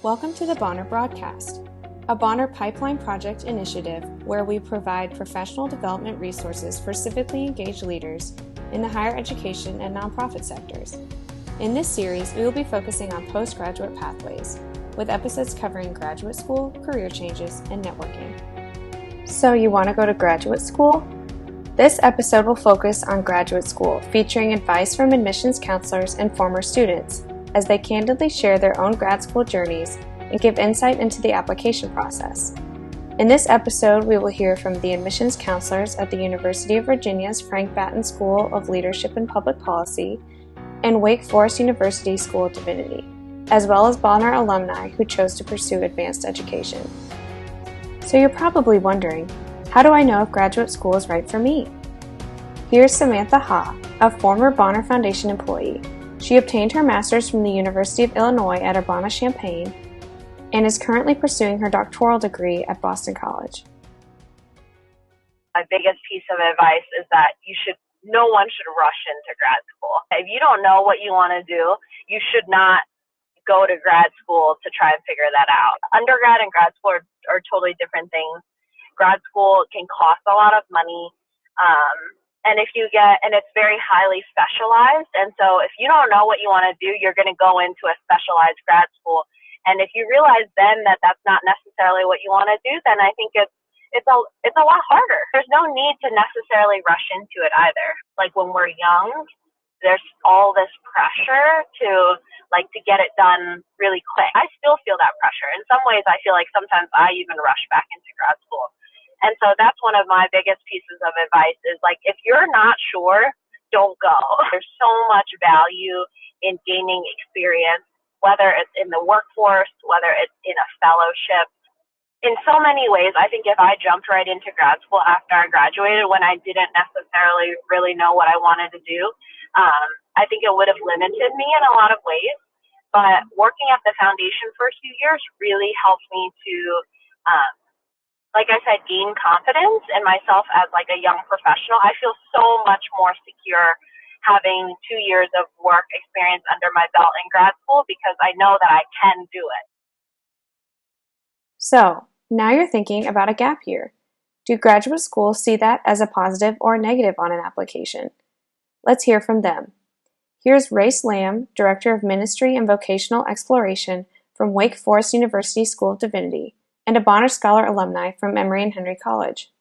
Welcome to the Bonner Broadcast, a Bonner Pipeline Project initiative where we provide professional development resources for civically engaged leaders in the higher education and nonprofit sectors. In this series, we will be focusing on postgraduate pathways, with episodes covering graduate school, career changes, and networking. So you want to go to graduate school? This episode will focus on graduate school, featuring advice from admissions counselors and former students, as they candidly share their own grad school journeys and give insight into the application process. In this episode, we will hear from the admissions counselors at the University of Virginia's Frank Batten School of Leadership and Public Policy and Wake Forest University School of Divinity, as well as Bonner alumni who chose to pursue advanced education. So you're probably wondering, how do I know if graduate school is right for me? Here's Samantha Ha, a former Bonner Foundation employee. She obtained her master's from the University of Illinois at Urbana-Champaign and is currently pursuing her doctoral degree at Boston College. My biggest piece of advice is that no one should rush into grad school. If you don't know what you want to do, you should not go to grad school to try and figure that out. Undergrad and grad school are totally different things. Grad school can cost a lot of money. And it's very highly specialized. And so if you don't know what you want to do, you're going to go into a specialized grad school. And if you realize then that that's not necessarily what you want to do, then I think it's a lot harder. There's no need to necessarily rush into it either. Like when we're young, there's all this pressure to get it done really quick. I still feel that pressure. In some ways, I feel like sometimes I even rush back into grad school. And so that's one of my biggest pieces of advice is if you're not sure, don't go. There's so much value in gaining experience, whether it's in the workforce, whether it's in a fellowship. In so many ways, I think if I jumped right into grad school after I graduated when I didn't necessarily really know what I wanted to do, I think it would have limited me in a lot of ways. But working at the foundation for a few years really helped me to like I said, gain confidence in myself as a young professional. I feel so much more secure having 2 years of work experience under my belt in grad school because I know that I can do it. So, now you're thinking about a gap year. Do graduate schools see that as a positive or a negative on an application? Let's hear from them. Here's Race Lamb, Director of Ministry and Vocational Exploration from Wake Forest University School of Divinity, and a Bonner Scholar alumni from Emory and Henry College.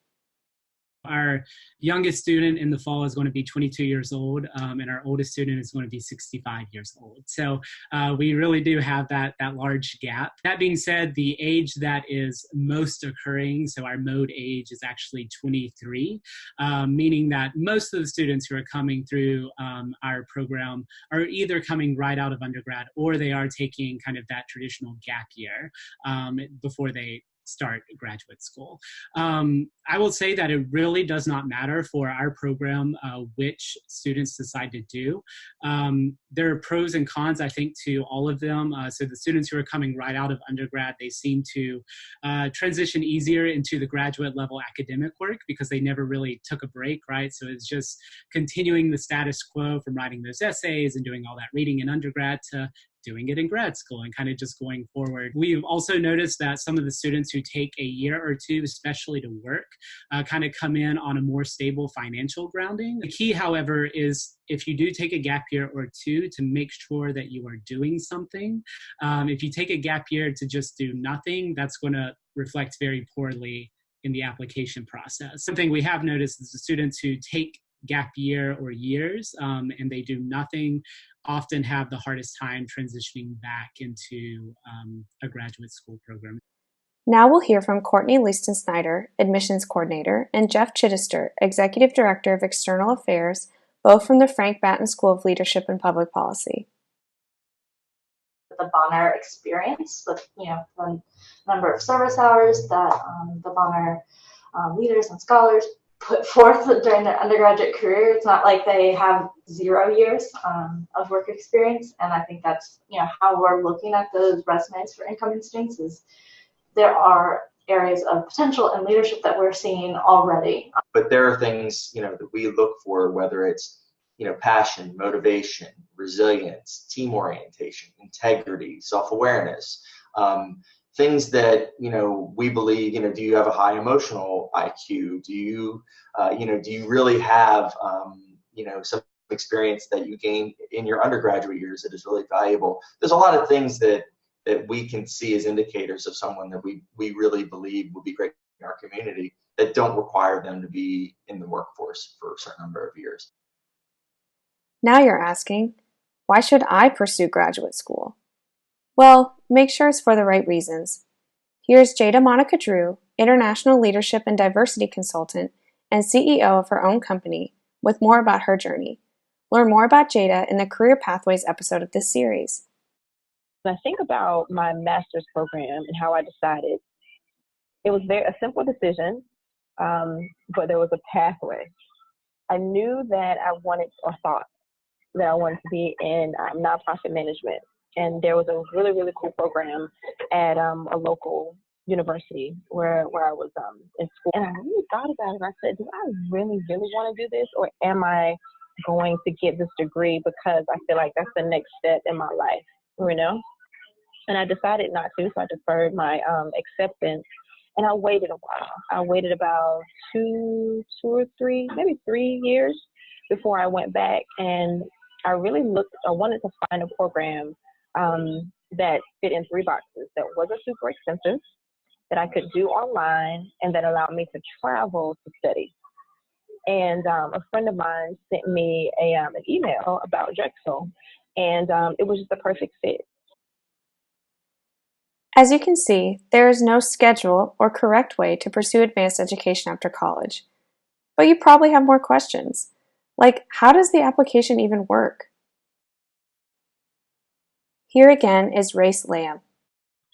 Our youngest student in the fall is going to be 22 years old, and our oldest student is going to be 65 years old. So we really do have that large gap. That being said, the age that is most occurring, so our mode age is actually 23, meaning that most of the students who are coming through our program are either coming right out of undergrad or they are taking kind of that traditional gap year before they start graduate school. I will say that it really does not matter for our program which students decide to do. There are pros and cons, I think, to all of them. So the students who are coming right out of undergrad, they seem to transition easier into the graduate level academic work because they never really took a break, right? So it's just continuing the status quo from writing those essays and doing all that reading in undergrad to doing it in grad school and kind of just going forward. We've also noticed that some of the students who take a year or two, especially to work, kind of come in on a more stable financial grounding. The key, however, is if you do take a gap year or two to make sure that you are doing something. If you take a gap year to just do nothing, that's going to reflect very poorly in the application process. Something we have noticed is the students who take gap year or years and they do nothing often have the hardest time transitioning back into a graduate school program. Now we'll hear from Courtney Leaston Snyder, Admissions Coordinator, and Jeff Chittister, Executive Director of External Affairs, both from the Frank Batten School of Leadership and Public Policy. The Bonner experience with the number of service hours that the Bonner leaders and scholars put forth during their undergraduate career. It's not like they have 0 years of work experience, and I think that's how we're looking at those resumes for incoming students. Is there are areas of potential and leadership that we're seeing already. But there are things that we look for, whether it's passion, motivation, resilience, team orientation, integrity, self-awareness, Things that, we believe, do you have a high emotional IQ? Do you, do you really have, some experience that you gained in your undergraduate years that is really valuable? There's a lot of things that we can see as indicators of someone that we really believe will be great in our community that don't require them to be in the workforce for a certain number of years. Now you're asking, why should I pursue graduate school? Well, make sure it's for the right reasons. Here's Jada Monica Drew, International Leadership and Diversity Consultant and CEO of her own company, with more about her journey. Learn more about Jada in the Career Pathways episode of this series. When I think about my master's program and how I decided, it was a simple decision, but there was a pathway. I knew that I wanted, or thought that I wanted to be in nonprofit management. And there was a really, really cool program at a local university where I was in school. And I really thought about it. And I said, do I really, really want to do this? Or am I going to get this degree because I feel like that's the next step in my life, And I decided not to, so I deferred my acceptance. And I waited a while. I waited about two or three, maybe 3 years before I went back. And I really wanted to find a program that fit in 3 boxes, that wasn't super expensive, that I could do online, and that allowed me to travel to study. And a friend of mine sent me an email about Drexel, and it was just the perfect fit. As you can see, there is no schedule or correct way to pursue advanced education after college. But you probably have more questions, like how does the application even work? Here again is Race Lamb.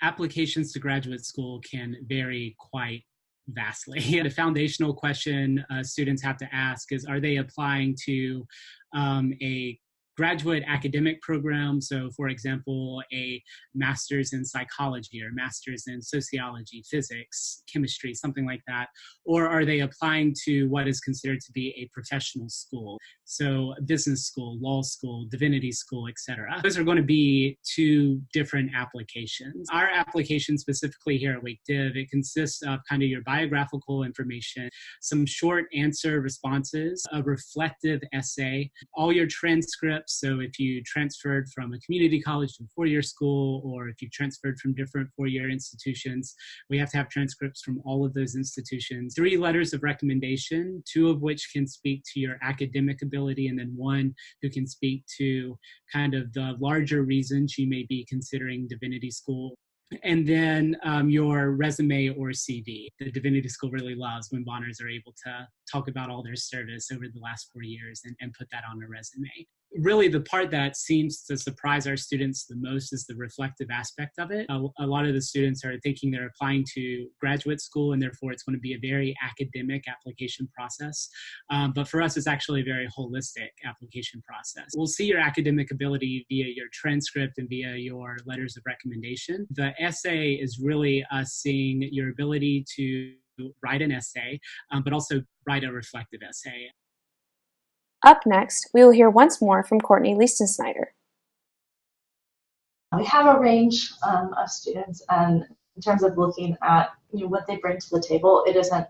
Applications to graduate school can vary quite vastly. The foundational question students have to ask is, are they applying to a graduate academic program? So, for example, a master's in psychology or master's in sociology, physics, chemistry, something like that. Or are they applying to what is considered to be a professional school? So business school, law school, divinity school, etc. Those are going to be 2 different applications. Our application specifically here at Wake Div, it consists of kind of your biographical information, some short answer responses, a reflective essay, all your transcripts. So if you transferred from a community college to a 4-year school, or if you transferred from different 4-year institutions, we have to have transcripts from all of those institutions. 3 letters of recommendation, 2 of which can speak to your academic ability, and then 1 who can speak to kind of the larger reasons you may be considering divinity school. And then your resume or CV. The Divinity School really loves when Bonners are able to talk about all their service over the last 4 years and put that on a resume. Really, the part that seems to surprise our students the most is the reflective aspect of it. A lot of the students are thinking they're applying to graduate school, and therefore it's going to be a very academic application process. But for us, it's actually a very holistic application process. We'll see your academic ability via your transcript and via your letters of recommendation. The essay is really us seeing your ability to write an essay, but also write a reflective essay. Up next, we will hear once more from Courtney Leiston-Snyder. We have a range of students, and in terms of looking at what they bring to the table, it isn't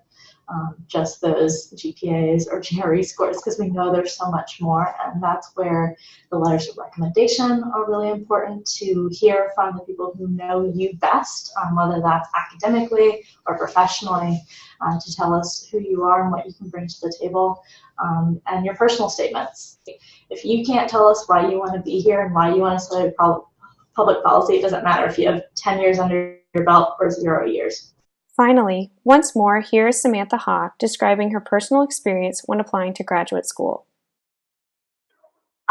just those GPAs or GRE scores, because we know there's so much more, and that's where the letters of recommendation are really important, to hear from the people who know you best, whether that's academically or professionally, to tell us who you are and what you can bring to the table, and your personal statements. If you can't tell us why you want to be here and why you want to study public policy, it doesn't matter if you have 10 years under your belt or 0 years. Finally, once more, here is Samantha Ha describing her personal experience when applying to graduate school.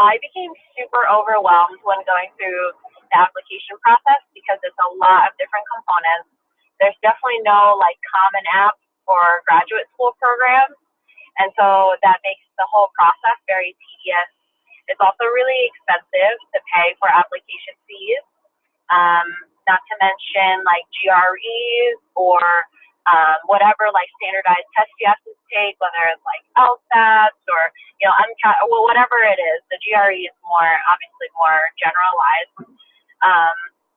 I became super overwhelmed when going through the application process because it's a lot of different components. There's definitely no common app for graduate school programs, and so that makes the whole process very tedious. It's also really expensive to pay for application fees. Not to mention GREs or whatever standardized tests you have to take, whether it's LSATs or whatever it is. The GRE is obviously more generalized,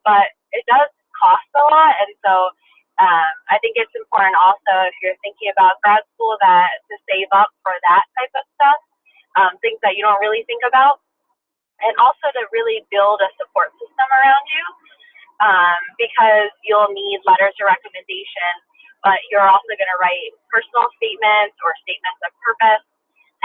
but it does cost a lot. And so I think it's important also, if you're thinking about grad school, that to save up for that type of stuff, things that you don't really think about, and also to really build a support system around you, because you'll need letters of recommendation, but you're also going to write personal statements or statements of purpose.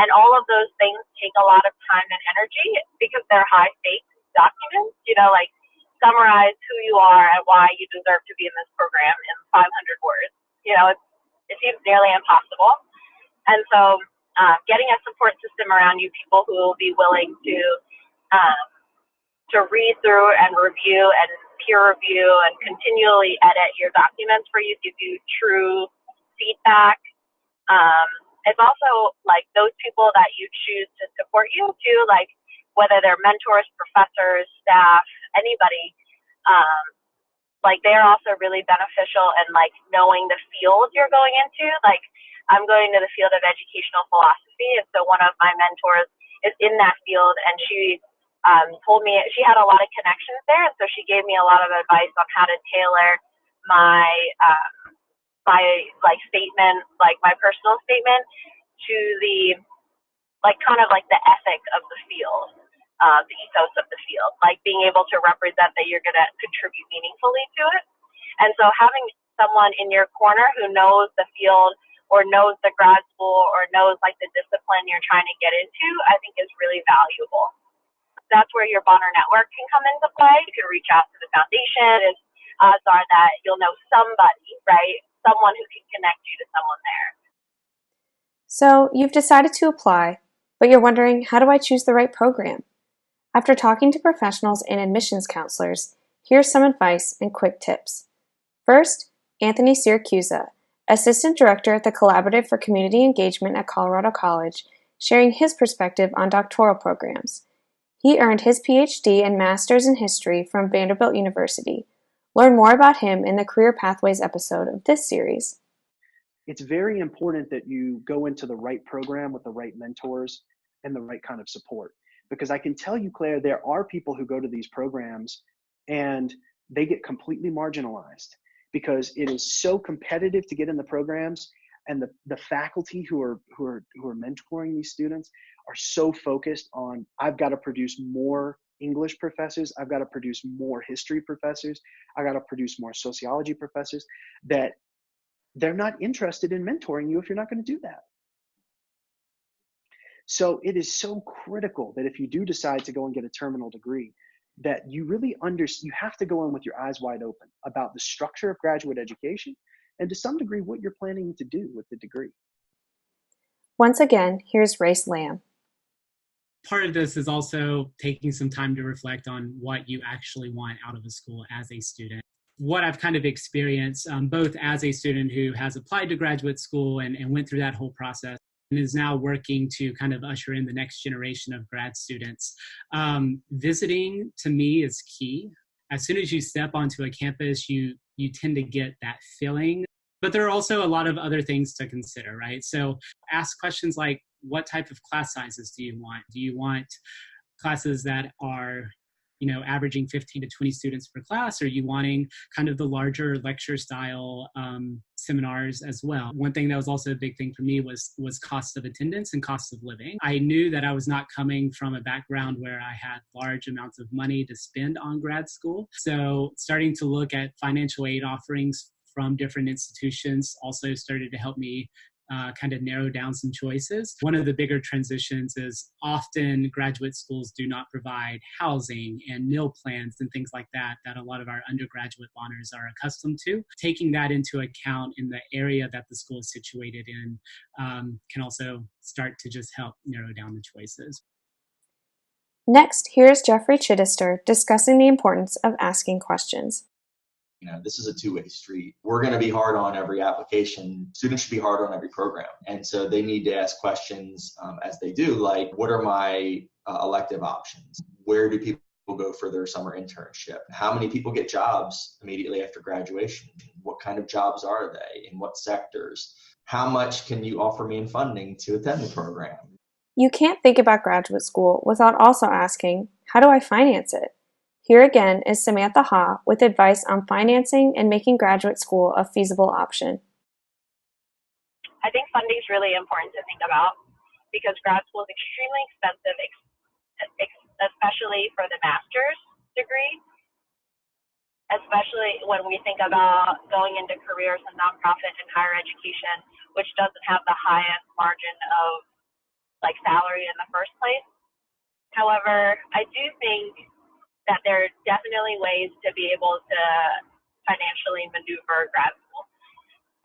And all of those things take a lot of time and energy because they're high stakes documents, like summarize who you are and why you deserve to be in this program in 500 words. It seems nearly impossible. And so getting a support system around you, people who will be willing to read through and review and peer review and continually edit your documents for you, give you true feedback. It's also like those people that you choose to support you too, like whether they're mentors, professors, staff, anybody, like they're also really beneficial in like knowing the field you're going into. Like I'm going to the field of educational philosophy, and so one of my mentors is in that field, and she told me she had a lot of connections there, and so she gave me a lot of advice on how to tailor my like statement, like my personal statement, to the like kind of like the ethic of the field, the ethos of the field, like being able to represent that you're going to contribute meaningfully to it. And so having someone in your corner who knows the field or knows the grad school or knows like the discipline you're trying to get into, I think is really valuable. That's where your Bonner network can come into play. You can reach out to the foundation, and odds are that you'll know somebody, right? Someone who can connect you to someone there. So you've decided to apply, but you're wondering, how do I choose the right program? After talking to professionals and admissions counselors, here's some advice and quick tips. First, Anthony Siracusa, Assistant Director at the Collaborative for Community Engagement at Colorado College, sharing his perspective on doctoral programs. He earned his PhD and Master's in History from Vanderbilt University. Learn more about him in the Career Pathways episode of this series. It's very important that you go into the right program with the right mentors and the right kind of support. Because I can tell you, Claire, there are people who go to these programs and they get completely marginalized because it is so competitive to get in the programs, and the faculty who are mentoring these students are so focused on, I've got to produce more English professors, I've got to produce more history professors, I've got to produce more sociology professors, that they're not interested in mentoring you if you're not going to do that. So it is so critical that if you do decide to go and get a terminal degree, that you really you have to go in with your eyes wide open about the structure of graduate education and to some degree what you're planning to do with the degree. Once again, here's Race Lamb. Part of this is also taking some time to reflect on what you actually want out of a school as a student. What I've kind of experienced, both as a student who has applied to graduate school and went through that whole process, and is now working to kind of usher in the next generation of grad students. Visiting, to me, is key. As soon as you step onto a campus, you tend to get that feeling. But there are also a lot of other things to consider, right? So ask questions like, what type of class sizes do you want? Do you want classes that are averaging 15 to 20 students per class? Or are you wanting kind of the larger lecture style seminars as well? One thing that was also a big thing for me was cost of attendance and cost of living. I knew that I was not coming from a background where I had large amounts of money to spend on grad school. So starting to look at financial aid offerings from different institutions also started to help me kind of narrow down some choices. One of the bigger transitions is often graduate schools do not provide housing and meal plans and things like that a lot of our undergraduate Bonners are accustomed to. Taking that into account in the area that the school is situated in can also start to just help narrow down the choices. Next, here's Jeffrey Chittister discussing the importance of asking questions. This is a two-way street. We're going to be hard on every application. Students should be hard on every program. And so they need to ask questions as they do, like, what are my elective options? Where do people go for their summer internship? How many people get jobs immediately after graduation? What kind of jobs are they? In what sectors? How much can you offer me in funding to attend the program? You can't think about graduate school without also asking, how do I finance it? Here again is Samantha Ha with advice on financing and making graduate school a feasible option. I think funding is really important to think about because grad school is extremely expensive, especially for the master's degree, especially when we think about going into careers in nonprofit and higher education, which doesn't have the highest margin of like salary in the first place. However, I do think that there are definitely ways to be able to financially maneuver grad school.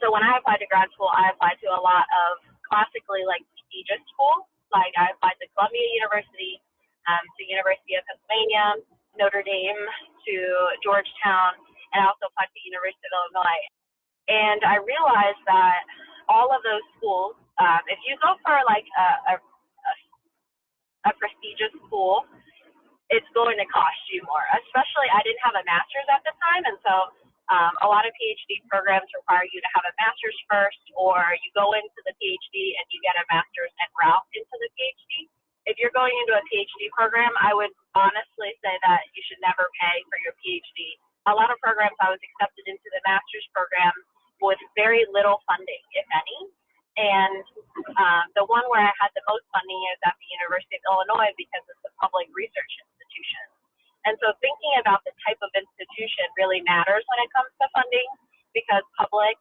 So when I applied to grad school, I applied to a lot of classically like prestigious schools. Like I applied to Columbia University, to University of Pennsylvania, Notre Dame, to Georgetown, and I also applied to University of Illinois. And I realized that all of those schools, if you go for like a prestigious school, it's going to cost you more. Especially, I didn't have a master's at the time, and so a lot of PhD programs require you to have a master's first, or you go into the PhD and you get a master's en route into the PhD. If you're going into a PhD program, I would honestly say that you should never pay for your PhD. A lot of programs I was accepted into the master's program with very little funding, if any. And the one where I had the most funding is at the University of Illinois because it's a public research institution. And so thinking about the type of institution really matters when it comes to funding because public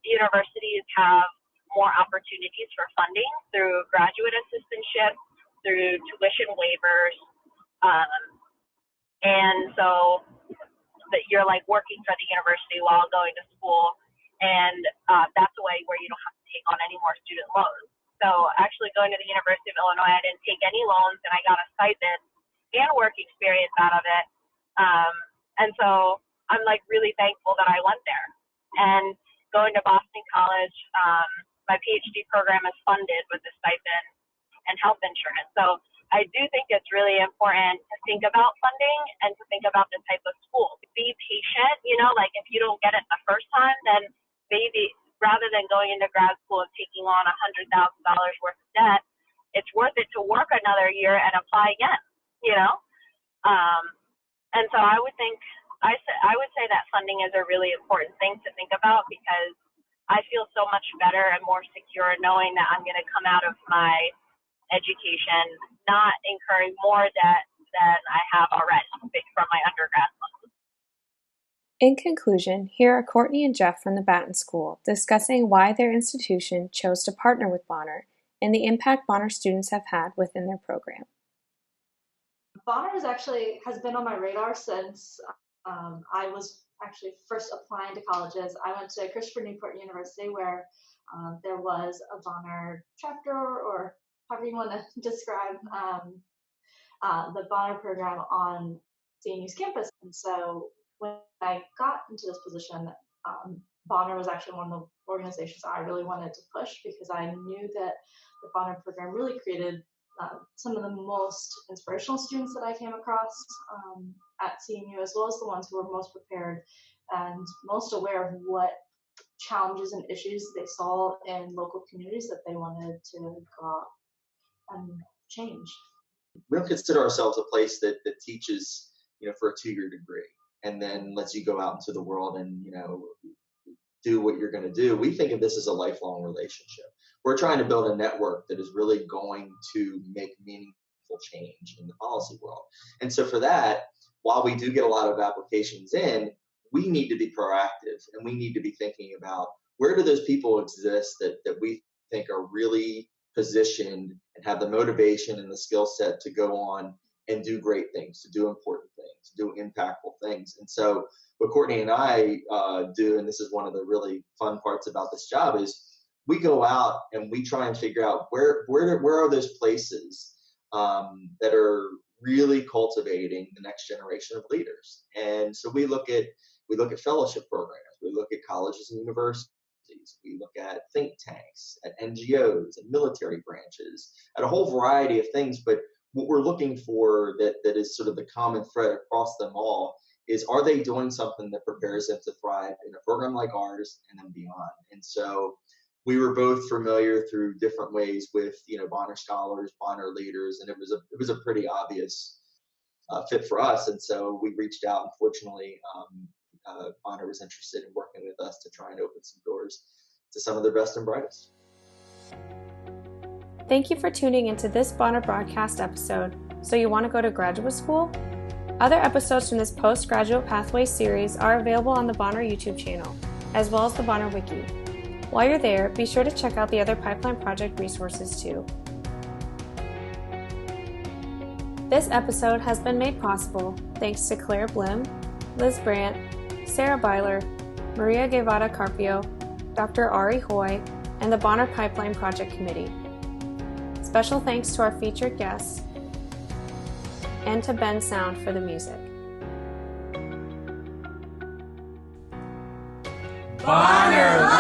universities have more opportunities for funding through graduate assistantship, through tuition waivers. And so that you're like working for the university while going to school. And that's a way where you don't have to take on any more student loans. So actually going to the University of Illinois, I didn't take any loans and I got a stipend and work experience out of it. And so I'm like really thankful that I went there. And going to Boston College, my PhD program is funded with a stipend and health insurance. So I do think it's really important to think about funding and to think about the type of school. Be patient, like if you don't get it the first time, then maybe rather than going into grad school and taking on $100,000 worth of debt, it's worth it to work another year and apply again, And so I would say that funding is a really important thing to think about because I feel so much better and more secure knowing that I'm going to come out of my education not incurring more debt than I have already from my undergrad loans. In conclusion, here are Courtney and Jeff from the Batten School discussing why their institution chose to partner with Bonner and the impact Bonner students have had within their program. Bonner has been on my radar since I was actually first applying to colleges. I went to Christopher Newport University where there was a Bonner chapter, or however you want to describe the Bonner program on CNU's campus. And so when I got into this position, Bonner was actually one of the organizations I really wanted to push because I knew that the Bonner program really created some of the most inspirational students that I came across at CNU, as well as the ones who were most prepared and most aware of what challenges and issues they saw in local communities that they wanted to go out and change. We don't consider ourselves a place that teaches, for a 2-year degree and then lets you go out into the world and, do what you're going to do. We think of this as a lifelong relationship. We're trying to build a network that is really going to make meaningful change in the policy world. And so for that, while we do get a lot of applications in, we need to be proactive and we need to be thinking about where do those people exist that we think are really positioned and have the motivation and the skill set to go on and do great things, to do important things, to do impactful things. And so what Courtney and I do, and this is one of the really fun parts about this job, is we go out and we try and figure out where are those places that are really cultivating the next generation of leaders. And so we look at fellowship programs, we look at colleges and universities, we look at think tanks, at NGOs, at military branches, at a whole variety of things. But what we're looking for that is sort of the common thread across them all is, are they doing something that prepares them to thrive in a program like ours and then beyond? And so we were both familiar through different ways with, Bonner scholars, Bonner leaders, and it was a pretty obvious fit for us. And so we reached out, and fortunately, Bonner was interested in working with us to try and open some doors to some of their best and brightest. Thank you for tuning into this Bonner broadcast episode. So you want to go to graduate school? Other episodes from this postgraduate pathway series are available on the Bonner YouTube channel, as well as the Bonner Wiki. While you're there, be sure to check out the other Pipeline Project resources too. This episode has been made possible thanks to Claire Blim, Liz Brandt, Sarah Byler, Maria Guevara Carpio, Dr. Ari Hoy, and the Bonner Pipeline Project Committee. Special thanks to our featured guests and to Ben Sound for the music. Bonner